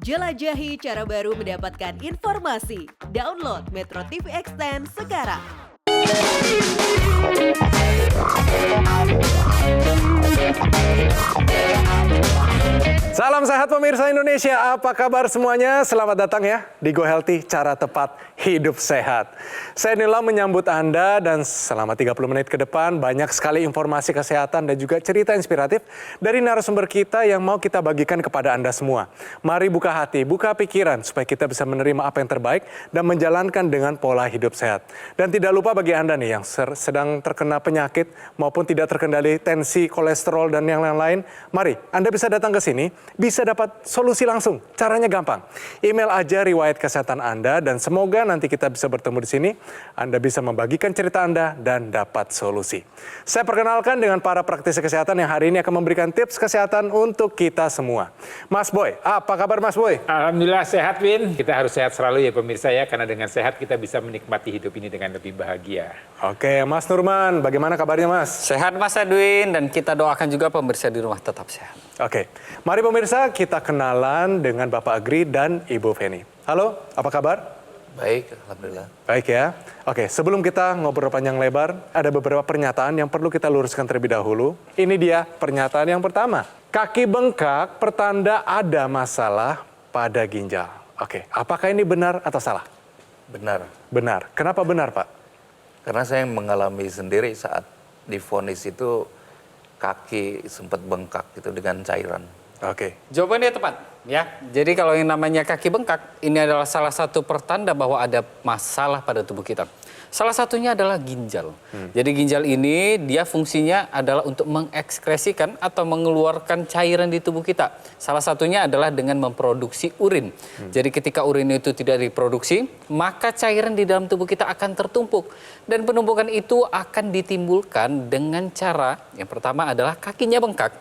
Jelajahi cara baru mendapatkan informasi. Download Metro TV Extend sekarang. Salam sehat pemirsa Indonesia, apa kabar semuanya? Selamat datang ya di Go Healthy, cara tepat hidup sehat. Saya Nila menyambut Anda dan selama 30 menit ke depan banyak sekali informasi kesehatan dan juga cerita inspiratif dari narasumber kita yang mau kita bagikan kepada Anda semua. Mari buka hati, buka pikiran supaya kita bisa menerima apa yang terbaik dan menjalankan dengan pola hidup sehat. Dan tidak lupa bagi Anda nih yang sedang terkena penyakit maupun tidak terkendali tensi, kolesterol dan yang lain-lain, mari Anda bisa datang ke sini. Bisa dapat solusi langsung. Caranya gampang. Email aja riwayat kesehatan Anda dan semoga nanti kita bisa bertemu di sini. Anda bisa membagikan cerita Anda dan dapat solusi. Saya perkenalkan dengan para praktisi kesehatan yang hari ini akan memberikan tips kesehatan untuk kita semua. Mas Boy, apa kabar Mas Boy? Alhamdulillah sehat, Win. Kita harus sehat selalu ya pemirsa ya, karena dengan sehat kita bisa menikmati hidup ini dengan lebih bahagia. Oke, Mas Nurman, bagaimana kabarnya Mas? Sehat Mas Edwin, dan kita doakan juga pemirsa di rumah tetap sehat. Oke, mari pemirsa kita kenalan dengan Bapak Agri dan Ibu Feni. Halo, apa kabar? Baik, Alhamdulillah. Baik ya. Oke, sebelum kita ngobrol panjang lebar, ada beberapa pernyataan yang perlu kita luruskan terlebih dahulu. Ini dia pernyataan yang pertama. Kaki bengkak pertanda ada masalah pada ginjal. Oke, apakah ini benar atau salah? Benar. Benar. Kenapa benar, Pak? Karena saya mengalami sendiri saat divonis itu kaki sempat bengkak gitu dengan cairan. Oke. Jawabannya tepat ya. Jadi kalau yang namanya kaki bengkak, ini adalah salah satu pertanda bahwa ada masalah pada tubuh kita. Salah satunya adalah ginjal. Jadi ginjal ini dia fungsinya adalah untuk mengekskresikan atau mengeluarkan cairan di tubuh kita. Salah satunya adalah dengan memproduksi urin. Jadi ketika urin itu tidak diproduksi, maka cairan di dalam tubuh kita akan tertumpuk. Dan penumpukan itu akan ditimbulkan dengan cara yang pertama adalah kakinya bengkak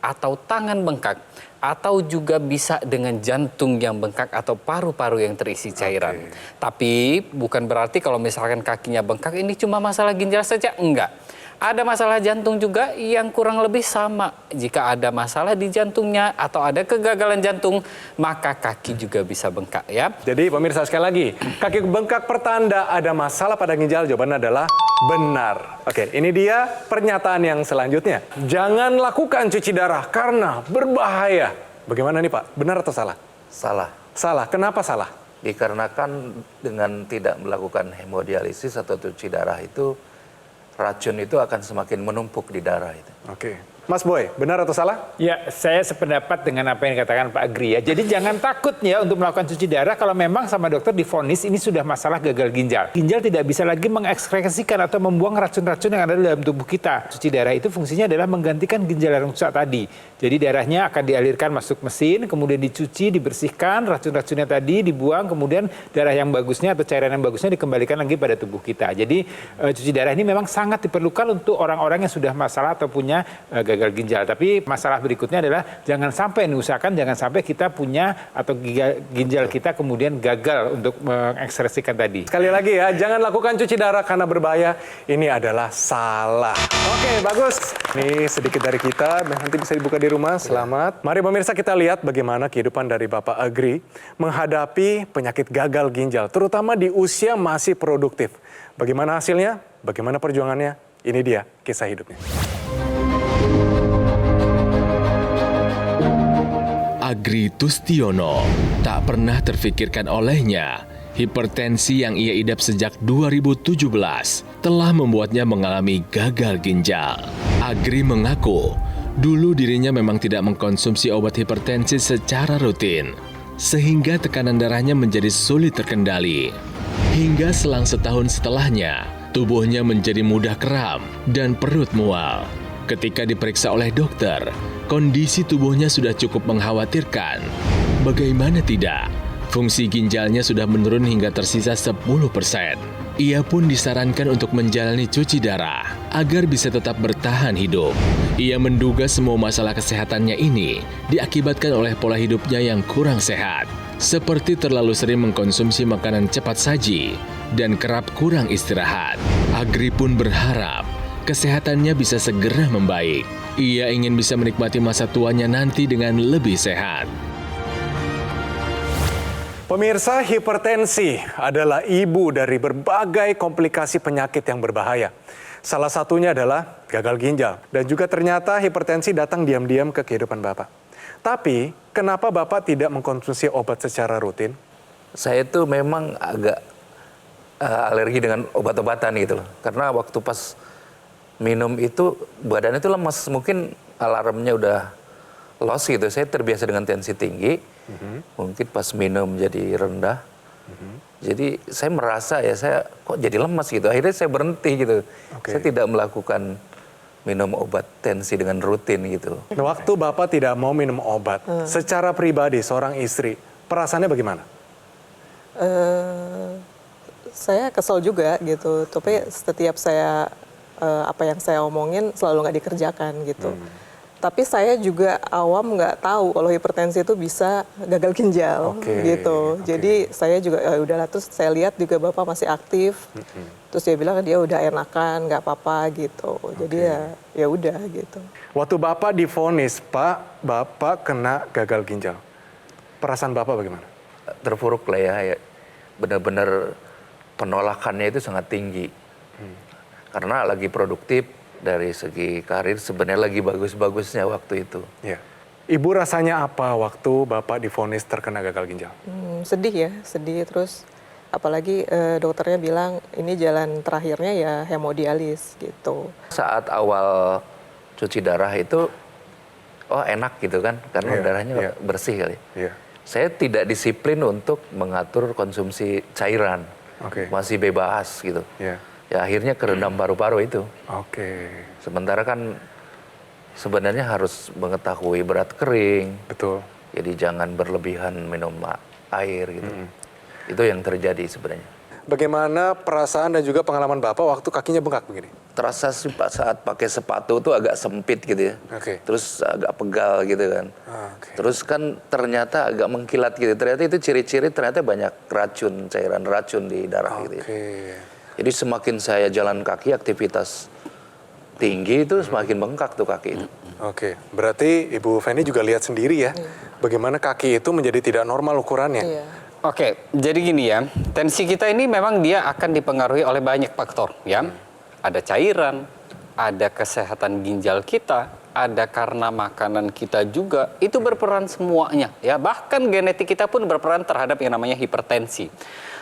atau tangan bengkak, atau juga bisa dengan jantung yang bengkak atau paru-paru yang terisi cairan. Tapi bukan berarti kalau misalkan kakinya bengkak ini cuma masalah ginjal saja, enggak. Ada masalah jantung juga yang kurang lebih sama. Jika ada masalah di jantungnya atau ada kegagalan jantung, maka kaki juga bisa bengkak ya. Jadi pemirsa sekali lagi, kaki bengkak pertanda ada masalah pada ginjal, jawabannya adalah benar. Oke, ini dia pernyataan yang selanjutnya. Jangan lakukan cuci darah karena berbahaya. Bagaimana nih Pak? Benar atau salah? Salah. Salah. Kenapa salah? Dikarenakan dengan tidak melakukan hemodialisis atau cuci darah itu, racun itu akan semakin menumpuk di darah itu. Oke. Mas Boy, benar atau salah? Ya, saya sependapat dengan apa yang dikatakan Pak Agri ya. Jadi jangan takut ya untuk melakukan cuci darah kalau memang sama dokter divonis ini sudah masalah gagal ginjal. Ginjal tidak bisa lagi mengekskresikan atau membuang racun-racun yang ada dalam tubuh kita. Cuci darah itu fungsinya adalah menggantikan ginjal yang rusak tadi. Jadi darahnya akan dialirkan masuk mesin, kemudian dicuci, dibersihkan, racun-racunnya tadi dibuang, kemudian darah yang bagusnya atau cairan yang bagusnya dikembalikan lagi pada tubuh kita. Jadi cuci darah ini memang sangat diperlukan untuk orang-orang yang sudah masalah atau punya gagal ginjal. Tapi masalah berikutnya adalah jangan sampai diusahakan jangan sampai kita punya atau ginjal kita kemudian gagal untuk mengekspresikan tadi. Sekali lagi ya, jangan lakukan cuci darah karena berbahaya. Ini adalah salah. Oke, bagus. Ini sedikit dari kita, nanti bisa dibuka di rumah. Selamat. Mari pemirsa kita lihat bagaimana kehidupan dari Bapak Agri menghadapi penyakit gagal ginjal, terutama di usia masih produktif. Bagaimana hasilnya? Bagaimana perjuangannya? Ini dia kisah hidupnya. Agri Tustiono tak pernah terfikirkan olehnya. Hipertensi yang ia idap sejak 2017 telah membuatnya mengalami gagal ginjal. Agri mengaku, dulu dirinya memang tidak mengkonsumsi obat hipertensi secara rutin, sehingga tekanan darahnya menjadi sulit terkendali. Hingga selang setahun setelahnya, tubuhnya menjadi mudah kram dan perut mual. Ketika diperiksa oleh dokter, kondisi tubuhnya sudah cukup mengkhawatirkan. Bagaimana tidak? Fungsi ginjalnya sudah menurun hingga tersisa 10%. Ia pun disarankan untuk menjalani cuci darah agar bisa tetap bertahan hidup. Ia menduga semua masalah kesehatannya ini diakibatkan oleh pola hidupnya yang kurang sehat, seperti terlalu sering mengkonsumsi makanan cepat saji dan kerap kurang istirahat. Agri pun berharap kesehatannya bisa segera membaik. Ia ingin bisa menikmati masa tuanya nanti dengan lebih sehat. Pemirsa, hipertensi adalah ibu dari berbagai komplikasi penyakit yang berbahaya. Salah satunya adalah gagal ginjal. Dan juga ternyata hipertensi datang diam-diam ke kehidupan Bapak. Tapi, kenapa Bapak tidak mengkonsumsi obat secara rutin? Saya tuh memang agak alergi dengan obat-obatan gitu loh. Karena waktu pas minum itu badannya itu lemas. Mungkin alarmnya udah loss gitu. Saya terbiasa dengan tensi tinggi. Mungkin pas minum jadi rendah. Jadi saya merasa ya saya kok jadi lemas gitu. Akhirnya saya berhenti gitu. Saya tidak melakukan minum obat tensi dengan rutin gitu. Waktu Bapak tidak mau minum obat, secara pribadi seorang istri, perasaannya bagaimana? Saya kesel juga gitu, tapi setiap saya apa yang saya omongin selalu nggak dikerjakan gitu. Tapi saya juga awam nggak tahu kalau hipertensi itu bisa gagal ginjal gitu. Jadi saya juga ya udahlah, terus saya lihat juga Bapak masih aktif. Terus dia bilang dia udah enakan, nggak apa-apa gitu. Jadi ya udah gitu. Waktu Bapak divonis, Pak, Bapak kena gagal ginjal. Perasaan Bapak bagaimana? Terpuruk lah ya. Benar-benar penolakannya itu sangat tinggi. Karena lagi produktif dari segi karir sebenarnya lagi bagus-bagusnya waktu itu. Ya. Ibu rasanya apa waktu Bapak divonis terkena gagal ginjal? Sedih ya, sedih terus. Apalagi dokternya bilang ini jalan terakhirnya ya hemodialis gitu. Saat awal cuci darah itu, oh enak gitu kan, karena darahnya bersih kali. Saya tidak disiplin untuk mengatur konsumsi cairan, masih bebas gitu. Ya akhirnya kerendam paru-paru itu. Sementara kan sebenarnya harus mengetahui berat kering. Betul. Jadi jangan berlebihan minum air gitu. Itu yang terjadi sebenarnya. Bagaimana perasaan dan juga pengalaman Bapak waktu kakinya bengkak begini? Terasa sih saat pakai sepatu tuh agak sempit gitu ya. Terus agak pegal gitu kan. Terus kan ternyata agak mengkilat gitu. Ternyata itu ciri-ciri ternyata banyak racun, cairan racun di darah gitu ya. Jadi semakin saya jalan kaki, aktivitas tinggi itu semakin bengkak tuh kaki itu. Berarti Ibu Feni juga lihat sendiri ya, bagaimana kaki itu menjadi tidak normal ukurannya. Jadi gini ya, tensi kita ini memang dia akan dipengaruhi oleh banyak faktor ya. Ada cairan, ada kesehatan ginjal kita, ada karena makanan kita juga, itu berperan semuanya ya. Bahkan genetik kita pun berperan terhadap yang namanya hipertensi.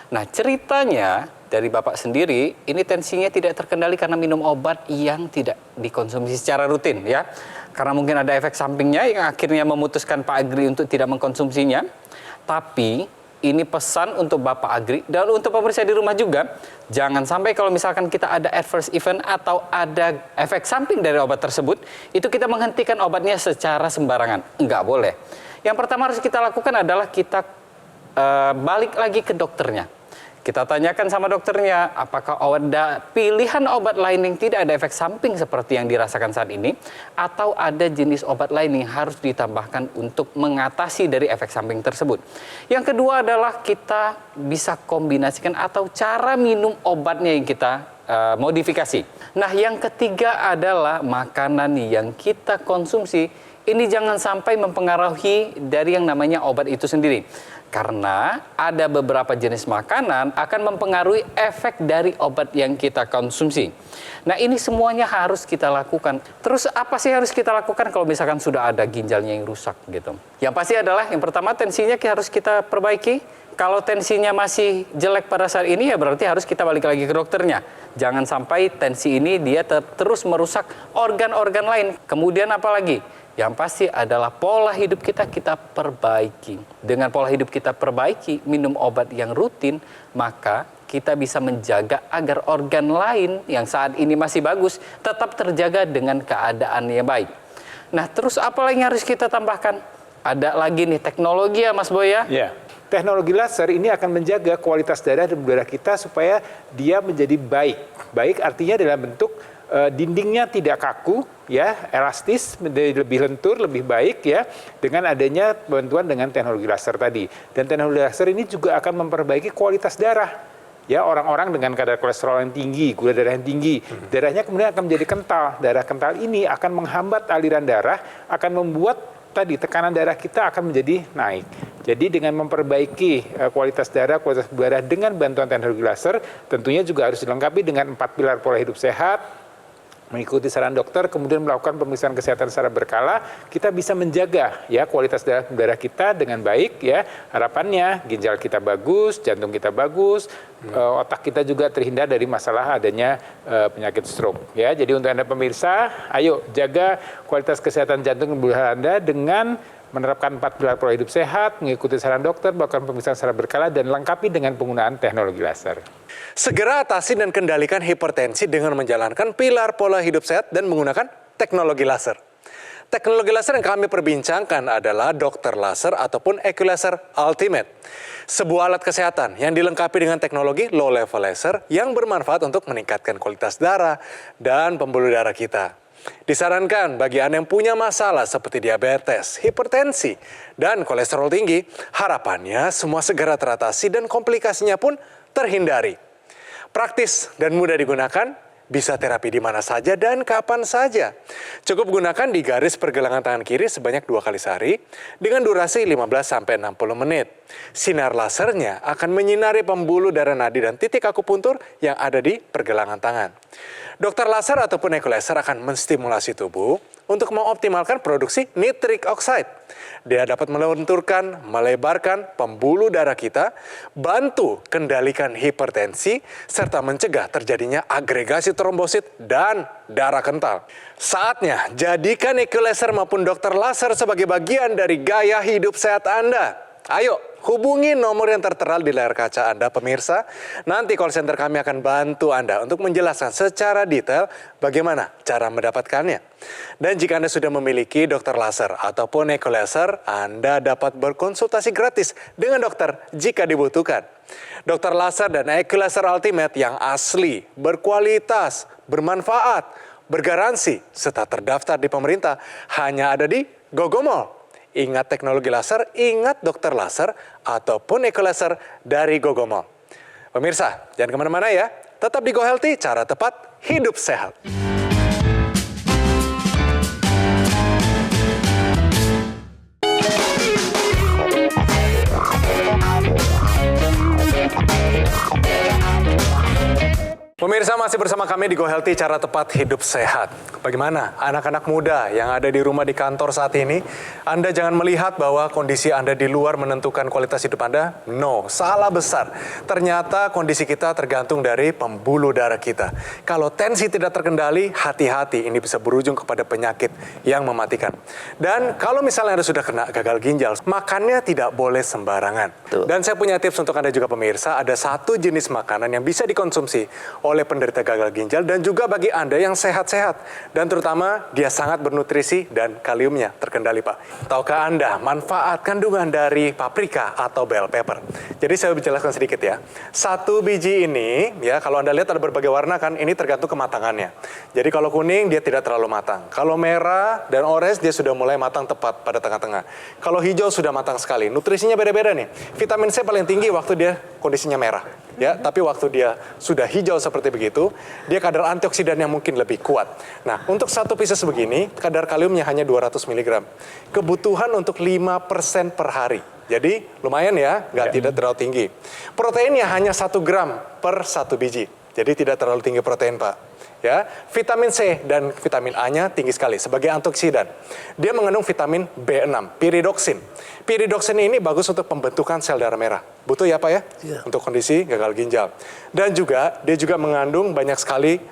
Nah ceritanya dari Bapak sendiri, ini tensinya tidak terkendali karena minum obat yang tidak dikonsumsi secara rutin ya. Karena mungkin ada efek sampingnya yang akhirnya memutuskan Pak Agri untuk tidak mengkonsumsinya. Tapi ini pesan untuk Bapak Agri dan untuk pemirsa di rumah juga, jangan sampai kalau misalkan kita ada adverse event atau ada efek samping dari obat tersebut, itu kita menghentikan obatnya secara sembarangan. Enggak boleh. Yang pertama harus kita lakukan adalah kita balik lagi ke dokternya. Kita tanyakan sama dokternya, apakah ada pilihan obat lain yang tidak ada efek samping seperti yang dirasakan saat ini, atau ada jenis obat lain yang harus ditambahkan untuk mengatasi dari efek samping tersebut. Yang kedua adalah kita bisa kombinasikan atau cara minum obatnya yang kita modifikasi. Nah, yang ketiga adalah makanan yang kita konsumsi, ini jangan sampai mempengaruhi dari yang namanya obat itu sendiri. Karena ada beberapa jenis makanan akan mempengaruhi efek dari obat yang kita konsumsi. Nah ini semuanya harus kita lakukan. Terus apa sih harus kita lakukan kalau misalkan sudah ada ginjalnya yang rusak gitu? Yang pasti adalah yang pertama tensinya harus kita perbaiki. Kalau tensinya masih jelek pada saat ini ya berarti harus kita balik lagi ke dokternya. Jangan sampai tensi ini dia terus merusak organ-organ lain. Kemudian apa lagi? Yang pasti adalah pola hidup kita perbaiki. Dengan pola hidup kita perbaiki, minum obat yang rutin, maka kita bisa menjaga agar organ lain yang saat ini masih bagus tetap terjaga dengan keadaan yang baik. Nah, terus apa lagi yang harus kita tambahkan? Ada lagi nih teknologi ya Mas Boy ya? Ya. Teknologi laser ini akan menjaga kualitas darah dan udara kita supaya dia menjadi baik. Baik artinya dalam bentuk dindingnya tidak kaku, ya, elastis, menjadi lebih lentur, lebih baik, ya, dengan adanya bantuan dengan teknologi laser tadi. Dan teknologi laser ini juga akan memperbaiki kualitas darah. Ya, orang-orang dengan kadar kolesterol yang tinggi, gula darah yang tinggi, darahnya kemudian akan menjadi kental. Darah kental ini akan menghambat aliran darah, akan membuat tadi tekanan darah kita akan menjadi naik. Jadi dengan memperbaiki kualitas darah dengan bantuan teknologi laser, tentunya juga harus dilengkapi dengan 4 pilar pola hidup sehat, mengikuti saran dokter, kemudian melakukan pemeriksaan kesehatan secara berkala, kita bisa menjaga ya kualitas darah kita dengan baik ya. Harapannya ginjal kita bagus, jantung kita bagus, otak kita juga terhindar dari masalah adanya penyakit stroke ya. Jadi untuk Anda pemirsa, ayo jaga kualitas kesehatan jantung dan pembuluh darah Anda dengan menerapkan 4 pilar pola hidup sehat, mengikuti saran dokter, melakukan pemeriksaan secara berkala, dan lengkapi dengan penggunaan teknologi laser. Segera atasi dan kendalikan hipertensi dengan menjalankan pilar pola hidup sehat dan menggunakan teknologi laser. Teknologi laser yang kami perbincangkan adalah Dr. Laser ataupun Equilaser Ultimate. Sebuah alat kesehatan yang dilengkapi dengan teknologi low level laser yang bermanfaat untuk meningkatkan kualitas darah dan pembuluh darah kita. Disarankan bagi Anda yang punya masalah seperti diabetes, hipertensi, dan kolesterol tinggi, harapannya semua segera teratasi dan komplikasinya pun terhindari. Praktis dan mudah digunakan, bisa terapi di mana saja dan kapan saja. Cukup gunakan di garis pergelangan tangan kiri sebanyak 2 kali sehari dengan durasi 15-60 menit. Sinar lasernya akan menyinari pembuluh darah nadi dan titik akupuntur yang ada di pergelangan tangan. Dokter laser ataupun Equilaser akan menstimulasi tubuh untuk mengoptimalkan produksi nitric oxide. Dia dapat melenturkan, melebarkan pembuluh darah kita, bantu kendalikan hipertensi, serta mencegah terjadinya agregasi trombosit dan darah kental. Saatnya jadikan Equilaser maupun dokter laser sebagai bagian dari gaya hidup sehat Anda. Ayo, hubungi nomor yang tertera di layar kaca Anda, pemirsa. Nanti call center kami akan bantu Anda untuk menjelaskan secara detail bagaimana cara mendapatkannya. Dan jika Anda sudah memiliki dokter laser ataupun Equilaser, Anda dapat berkonsultasi gratis dengan dokter jika dibutuhkan. Dokter laser dan Equilaser Ultimate yang asli, berkualitas, bermanfaat, bergaransi, serta terdaftar di pemerintah hanya ada di Gogomall. Ingat teknologi laser, ingat dokter laser, ataupun Equilaser dari Gogomall. Pemirsa, jangan kemana-mana ya. Tetap di Go Healthy, cara tepat hidup sehat. Pemirsa, masih bersama kami di Go Healthy, cara tepat hidup sehat. Bagaimana anak-anak muda yang ada di rumah, di kantor saat ini? Anda jangan melihat bahwa kondisi Anda di luar menentukan kualitas hidup Anda. No, salah besar. Ternyata kondisi kita tergantung dari pembuluh darah kita. Kalau tensi tidak terkendali, hati-hati, ini bisa berujung kepada penyakit yang mematikan. Dan kalau misalnya Anda sudah kena gagal ginjal, makannya tidak boleh sembarangan. Tuh. Dan saya punya tips untuk Anda juga pemirsa, ada satu jenis makanan yang bisa dikonsumsi oleh penderita gagal ginjal dan juga bagi Anda yang sehat-sehat. Dan terutama dia sangat bernutrisi dan kaliumnya terkendali, Pak. Tahukah Anda manfaat kandungan dari paprika atau bell pepper? Jadi saya menjelaskan sedikit ya. Satu biji ini, ya kalau Anda lihat ada berbagai warna kan, ini tergantung kematangannya. Jadi kalau kuning dia tidak terlalu matang. Kalau merah dan orange dia sudah mulai matang tepat pada tengah-tengah. Kalau hijau sudah matang sekali. Nutrisinya beda-beda nih. Vitamin C paling tinggi waktu dia kondisinya merah. Ya, tapi waktu dia sudah hijau seperti begitu, dia kadar antioksidannya mungkin lebih kuat. Nah, untuk satu pieces begini, kadar kaliumnya hanya 200 mg. Kebutuhan untuk 5% per hari. Jadi, lumayan ya, tidak terlalu tinggi. Proteinnya hanya 1 gram per 1 biji. Jadi, tidak terlalu tinggi protein, Pak. Ya, vitamin C dan vitamin A-nya tinggi sekali sebagai antioksidan. Dia mengandung vitamin B6, piridoksin. Piridoksin ini bagus untuk pembentukan sel darah merah. Butuh ya Pak ya? Iya. Untuk kondisi gagal ginjal. Dan juga dia juga mengandung banyak sekali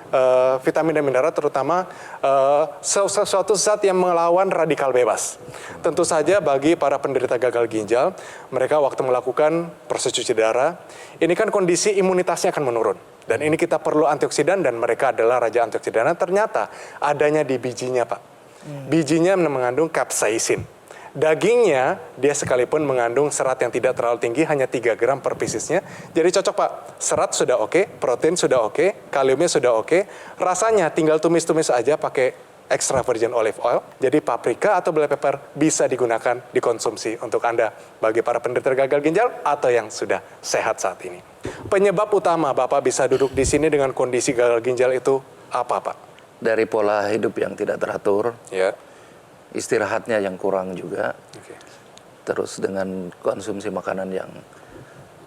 vitamin dan mineral, terutama suatu zat yang melawan radikal bebas. Tentu saja bagi para penderita gagal ginjal, mereka waktu melakukan proses cuci darah, ini kan kondisi imunitasnya akan menurun. Dan ini kita perlu antioksidan dan mereka adalah raja antioksidan. Ternyata adanya di bijinya Pak. Bijinya mengandung capsaicin. Dagingnya dia sekalipun mengandung serat yang tidak terlalu tinggi, hanya 3 gram per piecesnya. Jadi cocok Pak, serat sudah oke, protein sudah oke, kaliumnya sudah oke. Rasanya tinggal tumis-tumis aja pakai extra virgin olive oil. Jadi paprika atau bell pepper bisa digunakan, dikonsumsi untuk Anda bagi para penderita gagal ginjal atau yang sudah sehat saat ini. Penyebab utama Bapak bisa duduk di sini dengan kondisi gagal ginjal itu apa Pak? Dari pola hidup yang tidak teratur, Ya. istirahatnya yang kurang juga. Oke. Terus dengan konsumsi makanan yang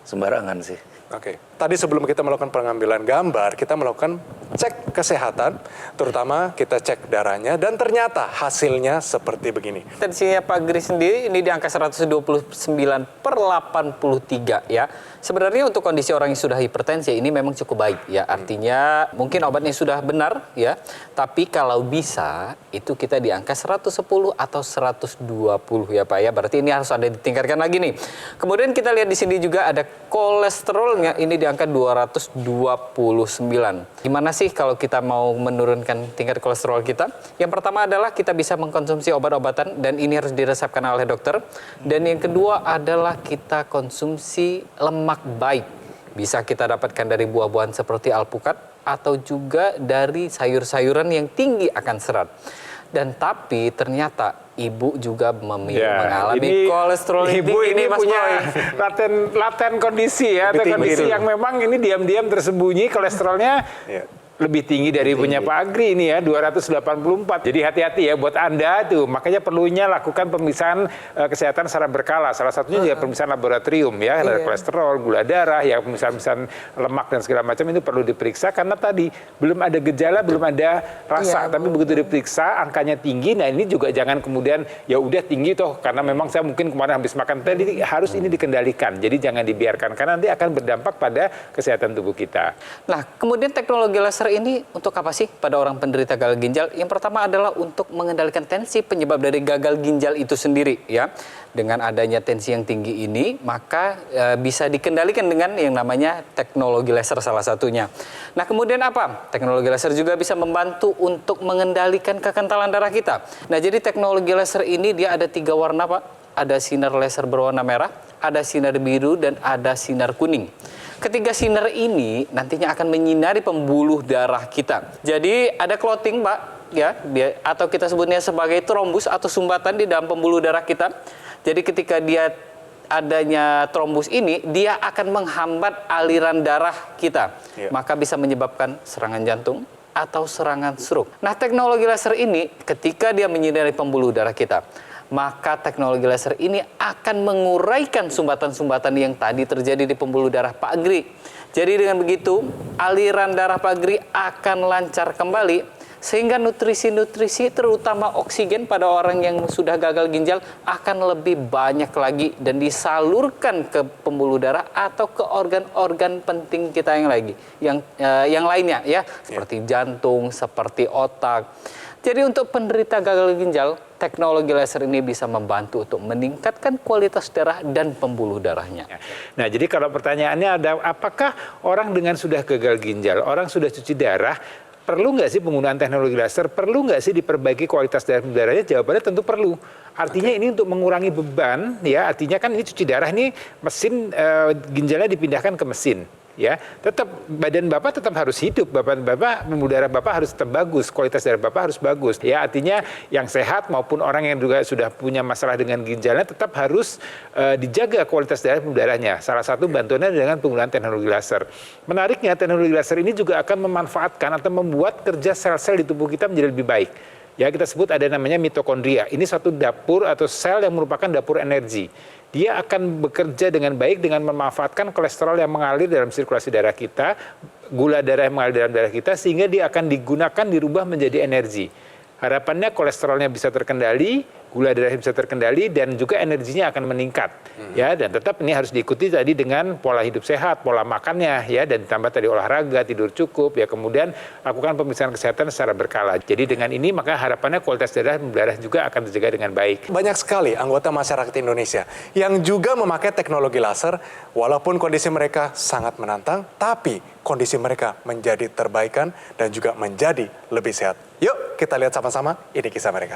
sembarangan sih. Oke. Tadi sebelum kita melakukan pengambilan gambar, kita melakukan cek kesehatan, terutama kita cek darahnya, dan ternyata hasilnya seperti begini. Tensinya Pak Gri sendiri ini di angka 129/83 ya. Sebenarnya untuk kondisi orang yang sudah hipertensi ini memang cukup baik ya. Artinya mungkin obatnya sudah benar ya. Tapi kalau bisa itu kita di angka 110 atau 120 ya Pak ya. Berarti ini harus ada ditingkatkan lagi nih. Kemudian kita lihat di sini juga ada kolesterolnya ini di angka 229. Gimana sih kalau kita mau menurunkan tingkat kolesterol kita? Yang pertama adalah kita bisa mengkonsumsi obat-obatan dan ini harus diresepkan oleh dokter. Dan yang kedua adalah kita konsumsi lemak baik. Bisa kita dapatkan dari buah-buahan seperti alpukat atau juga dari sayur-sayuran yang tinggi akan serat. Dan tapi ternyata ibu juga mengalami kolesterol ibu tinggi ini Mas punya Boy. laten kondisi ya, atau kondisi yang memang ini diam-diam tersembunyi kolesterolnya. Lebih tinggi dari punya Pak Agri ini ya, 284. Jadi hati-hati ya buat Anda tuh. Makanya perlunya lakukan pemeriksaan kesehatan secara berkala. Salah satunya juga pemeriksaan laboratorium ya, ada kolesterol, gula darah, ya pemeriksaan lemak dan segala macam itu perlu diperiksa karena tadi belum ada gejala, belum ada rasa. Tapi begitu diperiksa angkanya tinggi, nah ini juga jangan kemudian ya udah tinggi toh karena memang saya mungkin kemarin habis makan tadi, harus ini dikendalikan. Jadi jangan dibiarkan karena nanti akan berdampak pada kesehatan tubuh kita. Nah, kemudian teknologi laser ini untuk apa sih pada orang penderita gagal ginjal? Yang pertama adalah untuk mengendalikan tensi penyebab dari gagal ginjal itu sendiri ya. Dengan adanya tensi yang tinggi ini, maka bisa dikendalikan dengan yang namanya teknologi laser salah satunya. Nah, kemudian apa? Teknologi laser juga bisa membantu untuk mengendalikan kekentalan darah kita. Nah, jadi teknologi laser ini dia ada 3 warna, Pak. Ada sinar laser berwarna merah, ada sinar biru, dan ada sinar kuning. Ketiga sinar ini nantinya akan menyinari pembuluh darah kita. Jadi ada clotting, Pak, ya, atau kita sebutnya sebagai trombus atau sumbatan di dalam pembuluh darah kita. Jadi ketika dia adanya trombus ini, dia akan menghambat aliran darah kita. Maka bisa menyebabkan serangan jantung atau serangan stroke. Nah, teknologi laser ini ketika dia menyinari pembuluh darah kita, maka teknologi laser ini akan menguraikan sumbatan-sumbatan yang tadi terjadi di pembuluh darah Pak Agri. Jadi dengan begitu, aliran darah Pak Agri akan lancar kembali, sehingga nutrisi-nutrisi terutama oksigen pada orang yang sudah gagal ginjal akan lebih banyak lagi dan disalurkan ke pembuluh darah atau ke organ-organ penting kita yang lainnya ya, seperti jantung, seperti otak. Jadi untuk penderita gagal ginjal, teknologi laser ini bisa membantu untuk meningkatkan kualitas darah dan pembuluh darahnya. Nah, jadi kalau pertanyaannya ada, apakah orang dengan sudah gagal ginjal, orang sudah cuci darah, perlu nggak sih penggunaan teknologi laser? Perlu nggak sih diperbaiki kualitas darahnya? Jawabannya tentu perlu. Artinya ini untuk mengurangi beban, ya. Artinya kan ini cuci darah ini mesin ginjalnya dipindahkan ke mesin. Ya, tetap badan Bapak tetap harus hidup, pembuluh darah Bapak harus tetap bagus, kualitas darah Bapak harus bagus. Ya, artinya yang sehat maupun orang yang juga sudah punya masalah dengan ginjalnya tetap harus dijaga kualitas pembuluh darahnya. Salah satu bantuannya dengan penggunaan teknologi laser. Menariknya, teknologi laser ini juga akan memanfaatkan atau membuat kerja sel-sel di tubuh kita menjadi lebih baik. Ya, kita sebut ada namanya mitokondria. Ini suatu dapur atau sel yang merupakan dapur energi. Dia akan bekerja dengan baik dengan memanfaatkan kolesterol yang mengalir dalam sirkulasi darah kita, gula darah yang mengalir dalam darah kita, sehingga dia akan digunakan, dirubah menjadi energi. Harapannya kolesterolnya bisa terkendali, gula darahnya bisa terkendali, dan juga energinya akan meningkat. Ya, dan tetap ini harus diikuti tadi dengan pola hidup sehat, pola makannya, ya, dan ditambah tadi olahraga, tidur cukup, ya, kemudian lakukan pemeriksaan kesehatan secara berkala. Jadi dengan ini maka harapannya kualitas darah juga akan terjaga dengan baik. Banyak sekali anggota masyarakat Indonesia yang juga memakai teknologi laser, walaupun kondisi mereka sangat menantang, tapi kondisi mereka menjadi terbaikan dan juga menjadi lebih sehat. Yuk kita lihat sama-sama, ini kisah mereka.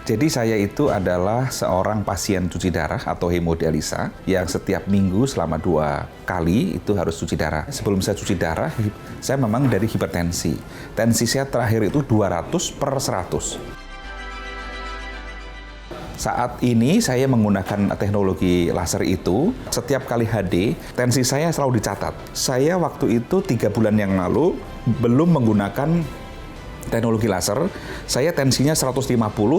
Jadi saya itu adalah seorang pasien cuci darah atau hemodialisa yang setiap minggu selama 2 kali itu harus cuci darah. Sebelum saya cuci darah, saya memang dari hipertensi. Tensi saya terakhir itu 200/100. Saat ini saya menggunakan teknologi laser itu, setiap kali HD, tensi saya selalu dicatat. Saya waktu itu 3 bulan yang lalu belum menggunakan teknologi laser, saya tensinya 150,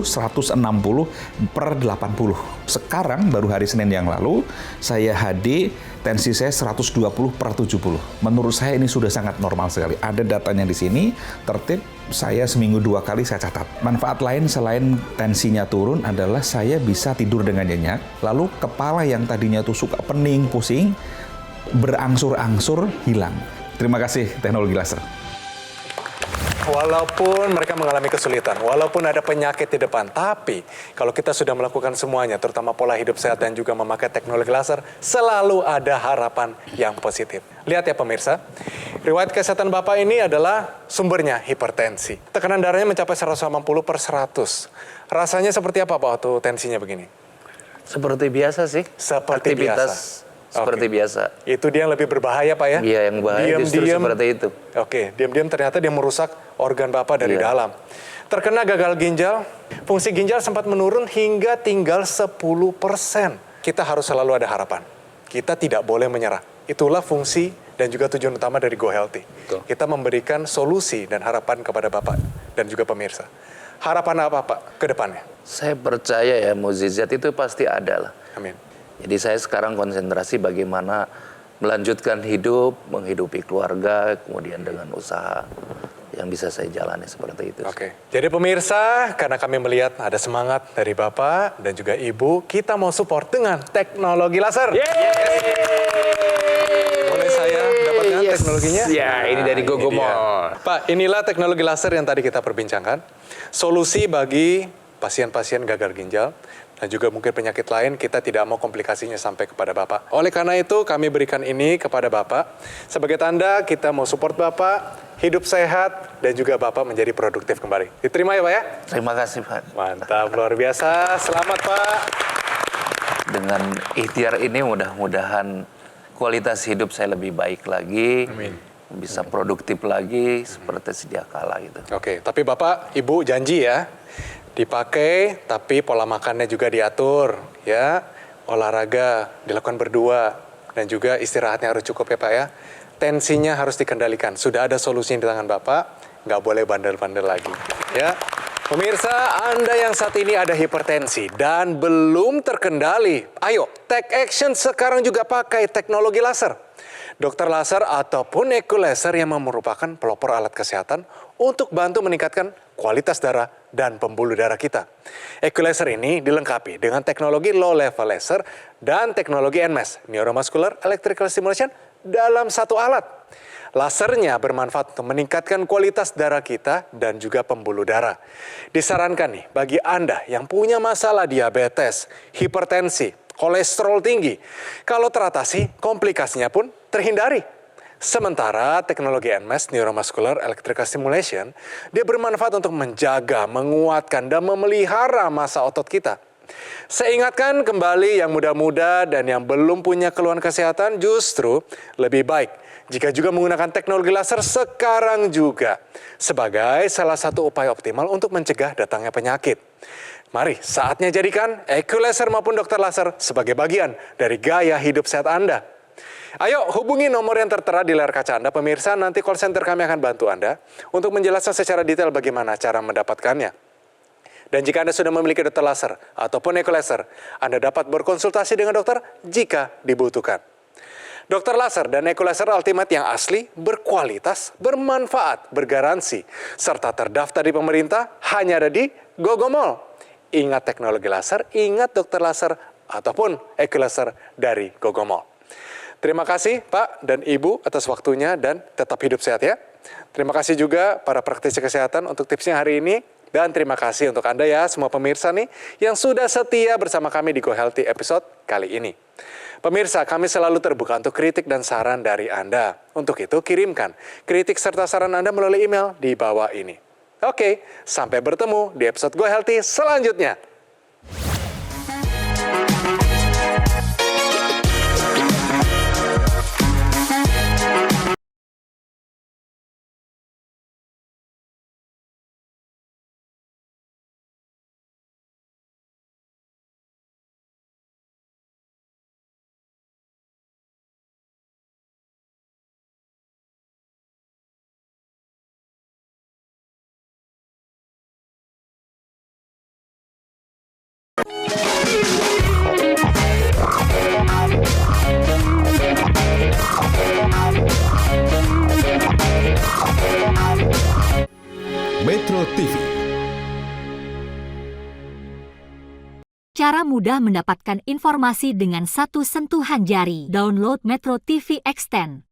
160 per 80. Sekarang baru hari Senin yang lalu, saya HD, tensi saya 120 per 70. Menurut saya ini sudah sangat normal sekali. Ada datanya di sini, tertib, saya seminggu 2 kali saya catat. Manfaat lain selain tensinya turun adalah saya bisa tidur dengan nyenyak, lalu kepala yang tadinya tuh suka pening, pusing, berangsur-angsur hilang. Terima kasih teknologi laser. Walaupun mereka mengalami kesulitan, walaupun ada penyakit di depan, tapi kalau kita sudah melakukan semuanya, terutama pola hidup sehat dan juga memakai teknologi laser, selalu ada harapan yang positif. Lihat ya pemirsa, riwayat kesehatan Bapak ini adalah sumbernya hipertensi. Tekanan darahnya mencapai 180 per 100. Rasanya seperti apa Pak waktu tensinya begini? Seperti biasa sih. Seperti aktivitas biasa. seperti Oke. biasa. Itu dia yang lebih berbahaya Pak ya? Iya, yang bahaya justru seperti itu. Oke, diam-diam ternyata dia merusak organ Bapak dari Iya. dalam. Terkena gagal ginjal, fungsi ginjal sempat menurun hingga tinggal 10%. Kita harus selalu ada harapan. Kita tidak boleh menyerah. Itulah fungsi dan juga tujuan utama dari Go Healthy. Betul. Kita memberikan solusi dan harapan kepada Bapak dan juga pemirsa. Harapan apa Pak ke depannya? Saya percaya ya, mukjizat itu pasti ada lah. Amin. Jadi saya sekarang konsentrasi bagaimana melanjutkan hidup, menghidupi keluarga, kemudian dengan usaha yang bisa saya jalani seperti itu. Oke, jadi pemirsa, karena kami melihat ada semangat dari Bapak dan juga Ibu, kita mau support dengan teknologi laser. Boleh saya dapatkan teknologinya? Ya, ini dari Nah, Gogo ini dia. Mall. Pak, inilah teknologi laser yang tadi kita perbincangkan. Solusi bagi pasien-pasien gagal ginjal dan juga mungkin penyakit lain, kita tidak mau komplikasinya sampai kepada Bapak. Oleh karena itu, kami berikan ini kepada Bapak. Sebagai tanda kita mau support Bapak, hidup sehat, dan juga Bapak menjadi produktif kembali. Diterima ya Pak ya? Terima kasih Pak. Mantap, luar biasa. Selamat Pak. Dengan ikhtiar ini mudah-mudahan kualitas hidup saya lebih baik lagi. Amin. Bisa produktif lagi seperti sedia kala gitu. Oke, tapi Bapak, Ibu janji ya, dipakai tapi pola makannya juga diatur ya, olahraga dilakukan berdua dan juga istirahatnya harus cukup ya Pak ya. Tensinya harus dikendalikan. Sudah ada solusi di tangan Bapak, nggak boleh bandel-bandel lagi ya. Pemirsa, Anda yang saat ini ada hipertensi dan belum terkendali, ayo take action sekarang juga pakai teknologi laser. Dokter laser ataupun eco laser yang merupakan pelopor alat kesehatan untuk bantu meningkatkan kualitas darah dan pembuluh darah kita. Eco laser ini dilengkapi dengan teknologi low level laser dan teknologi NMES, Neuromuscular Electrical Stimulation, dalam satu alat. Lasernya bermanfaat untuk meningkatkan kualitas darah kita dan juga pembuluh darah. Disarankan nih bagi Anda yang punya masalah diabetes, hipertensi, kolesterol tinggi. Kalau teratasi, komplikasinya pun terhindari. Sementara teknologi NMES, Neuromuscular Electrical Stimulation, dia bermanfaat untuk menjaga, menguatkan, dan memelihara massa otot kita. Saya ingatkan kembali yang muda-muda dan yang belum punya keluhan kesehatan, justru lebih baik jika juga menggunakan teknologi laser sekarang juga sebagai salah satu upaya optimal untuk mencegah datangnya penyakit. Mari saatnya jadikan eco laser maupun dokter laser sebagai bagian dari gaya hidup sehat Anda. Ayo hubungi nomor yang tertera di layar kaca Anda, pemirsa. Nanti call center kami akan bantu Anda untuk menjelaskan secara detail bagaimana cara mendapatkannya. Dan jika Anda sudah memiliki dokter laser ataupun eco laser, Anda dapat berkonsultasi dengan dokter jika dibutuhkan. Dokter laser dan eco laser ultimate yang asli, berkualitas, bermanfaat, bergaransi, serta terdaftar di pemerintah hanya ada di Gogo Mall. Ingat teknologi laser, ingat dokter laser ataupun eco laser dari Gogo Mall. Terima kasih Pak dan Ibu atas waktunya dan tetap hidup sehat ya. Terima kasih juga para praktisi kesehatan untuk tipsnya hari ini. Dan terima kasih untuk Anda ya semua pemirsa nih yang sudah setia bersama kami di Go Healthy episode kali ini. Pemirsa, kami selalu terbuka untuk kritik dan saran dari Anda. Untuk itu kirimkan kritik serta saran Anda melalui email di bawah ini. Oke, sampai bertemu di episode Go Healthy selanjutnya. Cara mudah mendapatkan informasi dengan satu sentuhan jari. Download Metro TV Extend.